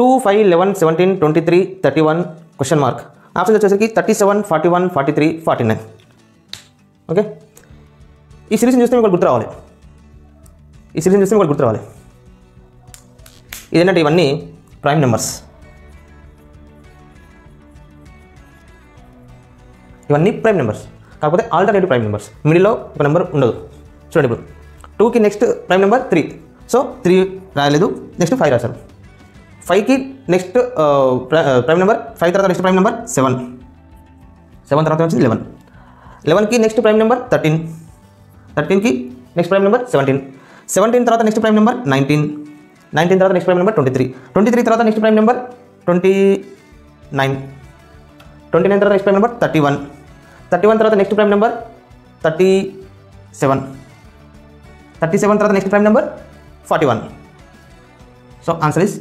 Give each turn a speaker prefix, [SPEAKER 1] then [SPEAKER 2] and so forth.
[SPEAKER 1] 2, 5, 11, 17, 23, 31 question mark. Option వచ్చేసరికి 37, 41, 43, 49. Okay, ఈ సిరీస్ని చూస్తే మీకు గుర్తు రావాలి. ఇదేంటంటే ఇవన్నీ ప్రైమ్ నెంబర్స్. కాకపోతే ఆల్టర్నేటివ్ ప్రైమ్ నెంబర్స్. మిడిల్లో ఒక నెంబర్ ఉండదు. చూడండి, ఇప్పుడు 2కి నెక్స్ట్ ప్రైమ్ నెంబర్ 3, సో 3 రాయలేదు, నెక్స్ట్ 5 రాశారు. 5కి నెక్స్ట్ ప్రైమ్ నెంబర్ 5 తర్వాత నెక్స్ట్ ప్రైమ్ నెంబర్ 7 తర్వాత వచ్చింది 11. 11కి నెక్స్ట్ ప్రైమ్ నెంబర్ 13. 13కి నెక్స్ట్ ప్రైమ్ నెంబర్ 17 తర్వాత నెక్స్ట్ ప్రైమ్ నెంబర్ 19 తర్వాత నెక్స్ట్ ప్రైమ్ నెంబర్ 23 తర్వాత నెక్స్ట్ ప్రైమ్ నెంబర్ 29 తర్వాత నెక్స్ట్ ప్రైమ్ నెంబర్ 31 తర్వాత నెక్స్ట్ ప్రైమ్ నెంబర్ 37 తర్వాత next prime number 41. So answer is